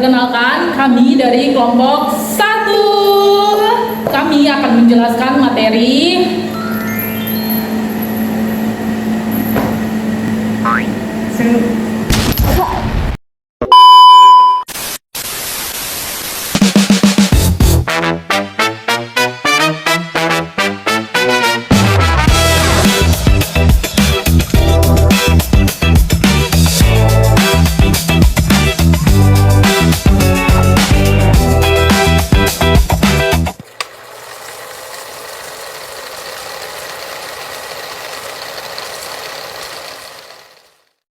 Perkenalkan, kami dari kelompok 1. Kami akan menjelaskan materi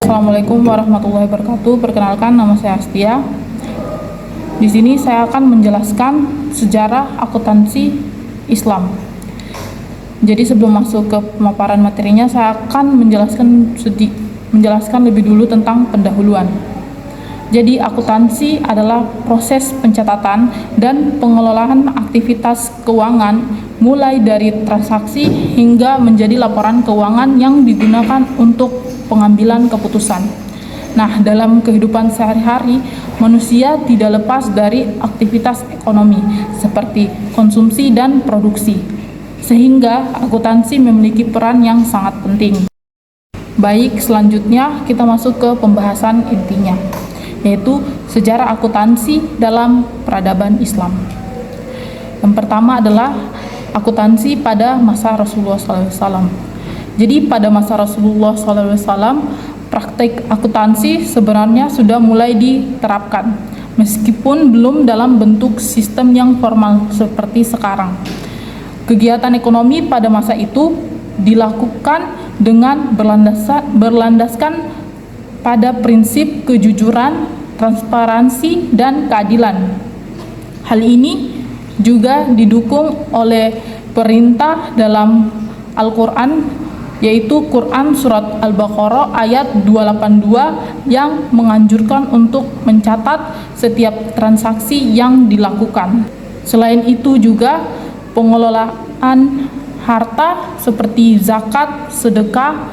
Assalamualaikum warahmatullahi wabarakatuh. Perkenalkan, nama saya Astia. Di sini saya akan menjelaskan sejarah akuntansi Islam. Jadi sebelum masuk ke pemaparan materinya, saya akan menjelaskan lebih dulu tentang pendahuluan. Jadi akuntansi adalah proses pencatatan dan pengelolaan aktivitas keuangan mulai dari transaksi hingga menjadi laporan keuangan yang digunakan untuk pengambilan keputusan. Nah, dalam kehidupan sehari-hari, manusia tidak lepas dari aktivitas ekonomi seperti konsumsi dan produksi, sehingga akuntansi memiliki peran yang sangat penting. Baik, selanjutnya kita masuk ke pembahasan intinya, yaitu sejarah akuntansi dalam peradaban Islam. Yang pertama adalah akuntansi pada masa Rasulullah SAW. Jadi pada masa Rasulullah SAW, praktik akuntansi sebenarnya sudah mulai diterapkan, meskipun belum dalam bentuk sistem yang formal seperti sekarang. Kegiatan ekonomi pada masa itu dilakukan dengan berlandaskan pada prinsip kejujuran, transparansi, dan keadilan. Hal ini juga didukung oleh perintah dalam Al-Quran, yaitu Quran Surat Al-Baqarah ayat 282 yang menganjurkan untuk mencatat setiap transaksi yang dilakukan. Selain itu juga pengelolaan harta seperti zakat, sedekah,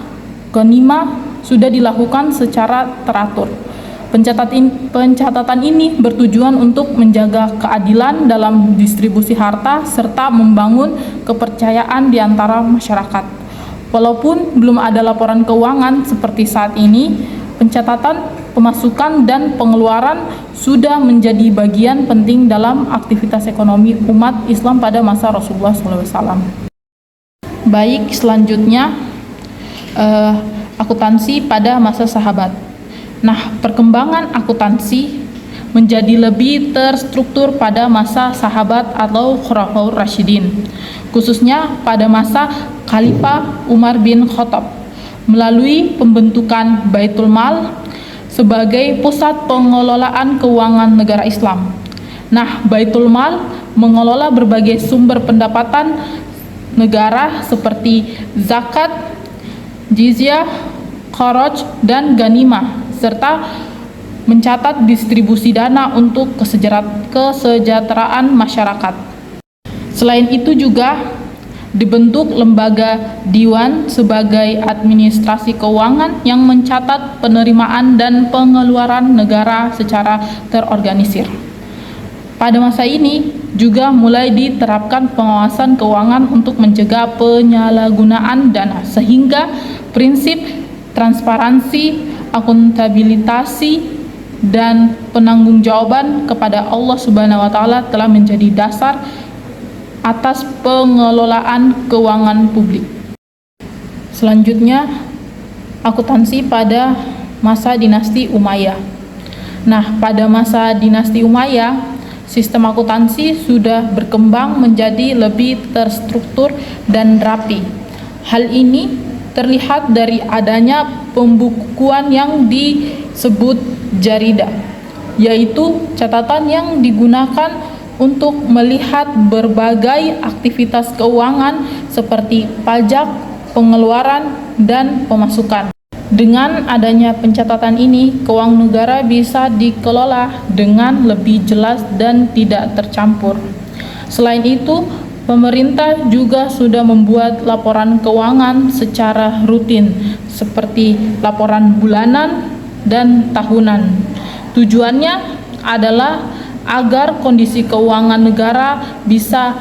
ghanimah sudah dilakukan secara teratur. Pencatatan ini bertujuan untuk menjaga keadilan dalam distribusi harta serta membangun kepercayaan di antara masyarakat. Walaupun belum ada laporan keuangan seperti saat ini, pencatatan pemasukan dan pengeluaran sudah menjadi bagian penting dalam aktivitas ekonomi umat Islam pada masa Rasulullah SAW. Baik, selanjutnya akuntansi pada masa sahabat. Nah, perkembangan akuntansi menjadi lebih terstruktur pada masa sahabat atau Khulafaur Rasyidin, khususnya pada masa Khalifah Umar bin Khattab, melalui pembentukan Baitul Mal sebagai pusat pengelolaan keuangan negara Islam. Nah, Baitul Mal mengelola berbagai sumber pendapatan negara seperti zakat, jizyah, kharaj, dan ghanimah, serta mencatat distribusi dana untuk kesejahteraan masyarakat. Selain itu juga dibentuk lembaga Diwan sebagai administrasi keuangan yang mencatat penerimaan dan pengeluaran negara secara terorganisir. Pada masa ini juga mulai diterapkan pengawasan keuangan untuk mencegah penyalahgunaan dana, sehingga prinsip transparansi, akuntabilitasi, dan penanggung-jawaban kepada Allah Subhanahu wa taala telah menjadi dasar atas pengelolaan keuangan publik. Selanjutnya, akuntansi pada masa dinasti Umayyah. Nah, pada masa dinasti Umayyah, sistem akuntansi sudah berkembang menjadi lebih terstruktur dan rapi. Hal ini terlihat dari adanya pembukuan yang disebut jaridah, yaitu catatan yang digunakan untuk melihat berbagai aktivitas keuangan seperti pajak, pengeluaran, dan pemasukan. Dengan adanya pencatatan ini, keuangan negara bisa dikelola dengan lebih jelas dan tidak tercampur. Selain itu, pemerintah juga sudah membuat laporan keuangan secara rutin, seperti laporan bulanan dan tahunan. Tujuannya adalah agar kondisi keuangan negara bisa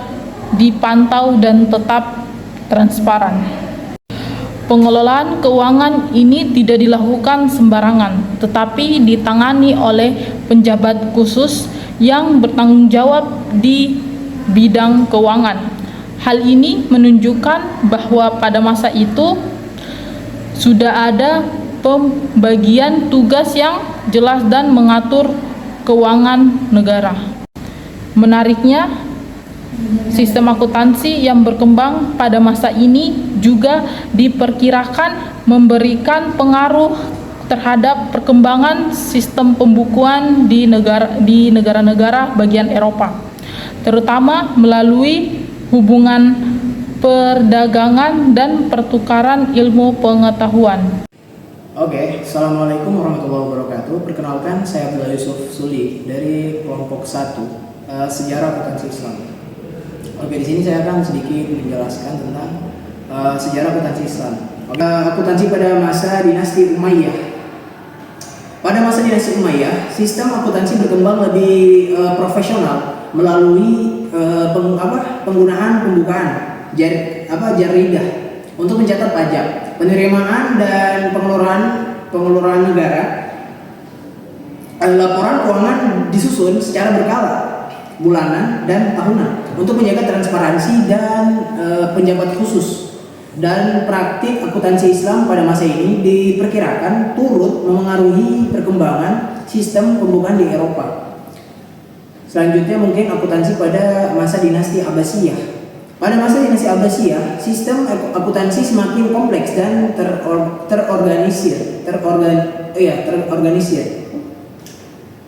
dipantau dan tetap transparan. Pengelolaan keuangan ini tidak dilakukan sembarangan, tetapi ditangani oleh penjabat khusus yang bertanggung jawab di bidang keuangan. Hal ini menunjukkan bahwa pada masa itu sudah ada pembagian tugas yang jelas dan mengatur keuangan negara. Menariknya, sistem akuntansi yang berkembang pada masa ini juga diperkirakan memberikan pengaruh terhadap perkembangan sistem pembukuan di negara-negara bagian Eropa, terutama melalui hubungan perdagangan dan pertukaran ilmu pengetahuan. Oke, Assalamualaikum warahmatullahi wabarakatuh. Perkenalkan, saya Abdullah Yusuf Suli dari kelompok 1 Sejarah Akuntansi Islam. Oke, di sini saya akan sedikit menjelaskan tentang sejarah akuntansi Islam. Akuntansi pada masa dinasti Umayyah. Pada masa dinasti Umayyah, sistem akuntansi berkembang lebih profesional melalui penggunaan pembukaan jaridah untuk mencatat pajak, penerimaan dan pengeluaran negara. Laporan keuangan disusun secara berkala, bulanan dan tahunan untuk menjaga transparansi dan penjabat khusus. Dan praktik akuntansi Islam pada masa ini diperkirakan turut memengaruhi perkembangan sistem pembukuan di Eropa. Selanjutnya mungkin akuntansi pada masa dinasti Abbasiyah. Pada masa dinasti Abbasiyah, sistem akuntansi semakin kompleks dan terorganisir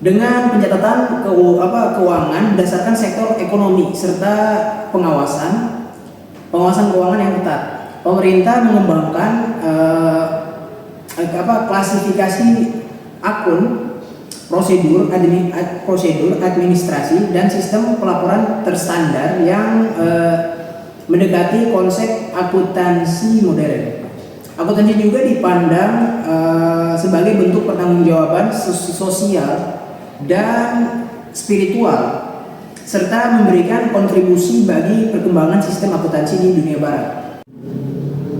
dengan pencatatan keuangan berdasarkan sektor ekonomi serta pengawasan keuangan yang ketat. Pemerintah mengembangkan klasifikasi akun, prosedur administrasi dan sistem pelaporan terstandar yang mendekati konsep akuntansi modern. Akuntansi juga dipandang sebagai bentuk pertanggungjawaban sosial dan spiritual serta memberikan kontribusi bagi perkembangan sistem akuntansi di dunia barat.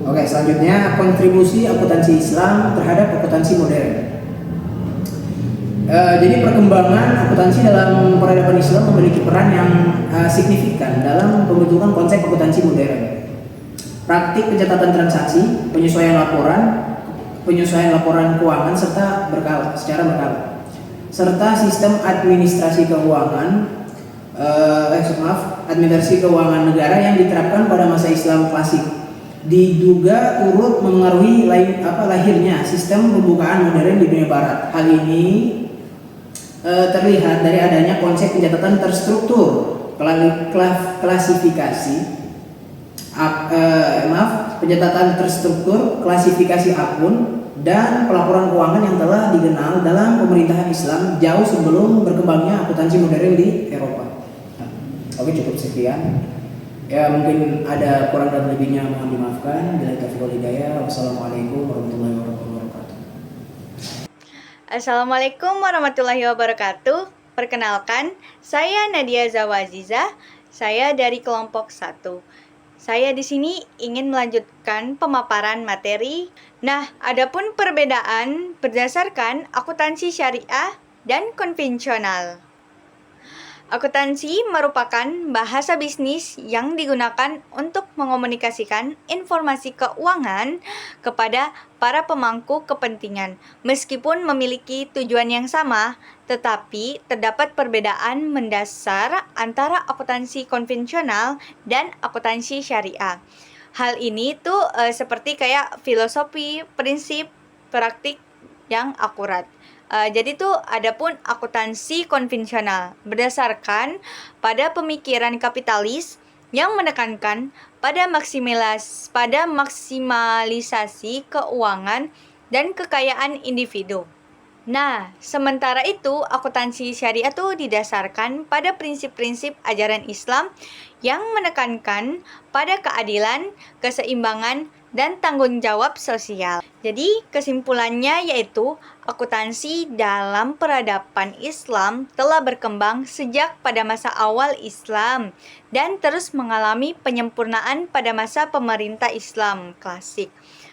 Oke, selanjutnya kontribusi akuntansi Islam terhadap akuntansi modern. Jadi perkembangan akuntansi dalam peradaban Islam memiliki peran yang signifikan dalam pembentukan konsep akuntansi modern. Praktik pencatatan transaksi, penyesuaian laporan keuangan secara berkala, serta sistem administrasi keuangan negara yang diterapkan pada masa Islam klasik diduga turut memengaruhi lahirnya sistem pembukaan modern di dunia barat. Hal ini terlihat dari adanya konsep pencatatan terstruktur, klasifikasi akun dan pelaporan keuangan yang telah dikenal dalam pemerintahan Islam jauh sebelum berkembangnya akuntansi modern di Eropa. Oke, cukup sekian. Ya, mungkin ada kurang dan lebihnya mohon dimaafkan. Bila taufiq wal hidayah. Wassalamualaikum warahmatullahi wabarakatuh. Assalamualaikum warahmatullahi wabarakatuh. Perkenalkan, saya Nadia Zawaziza. Saya dari kelompok 1. Saya di sini ingin melanjutkan pemaparan materi. Nah, adapun perbedaan berdasarkan akuntansi syariah dan konvensional. Akuntansi merupakan bahasa bisnis yang digunakan untuk mengomunikasikan informasi keuangan kepada para pemangku kepentingan. Meskipun memiliki tujuan yang sama, tetapi terdapat perbedaan mendasar antara akuntansi konvensional dan akuntansi syariah. Hal ini tuh seperti kayak filosofi, prinsip, praktik yang akurat. Jadi tuh adapun akuntansi konvensional berdasarkan pada pemikiran kapitalis yang menekankan pada maksimalisasi keuangan dan kekayaan individu. Nah, sementara itu akuntansi syariah itu didasarkan pada prinsip-prinsip ajaran Islam yang menekankan pada keadilan, keseimbangan, dan tanggung jawab sosial. Jadi, kesimpulannya yaitu akuntansi dalam peradaban Islam telah berkembang sejak pada masa awal Islam dan terus mengalami penyempurnaan pada masa pemerintah Islam klasik.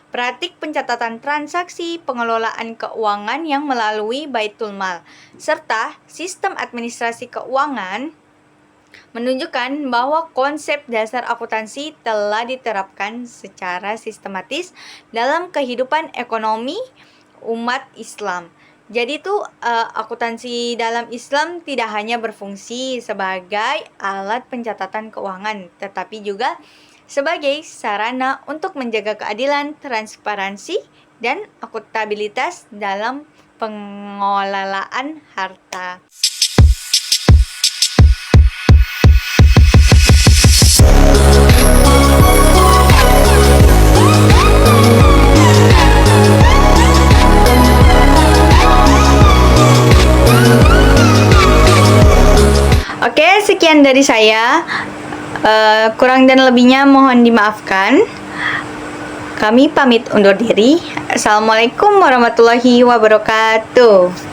Praktik pencatatan transaksi, pengelolaan keuangan yang melalui Baitul Mal, serta sistem administrasi keuangan menunjukkan bahwa konsep dasar akuntansi telah diterapkan secara sistematis dalam kehidupan ekonomi umat Islam. Jadi itu akuntansi dalam Islam tidak hanya berfungsi sebagai alat pencatatan keuangan, tetapi juga sebagai sarana untuk menjaga keadilan, transparansi, dan akuntabilitas dalam pengelolaan harta. Oke, sekian dari saya. Kurang dan lebihnya mohon dimaafkan. Kami pamit undur diri. Assalamualaikum warahmatullahi wabarakatuh.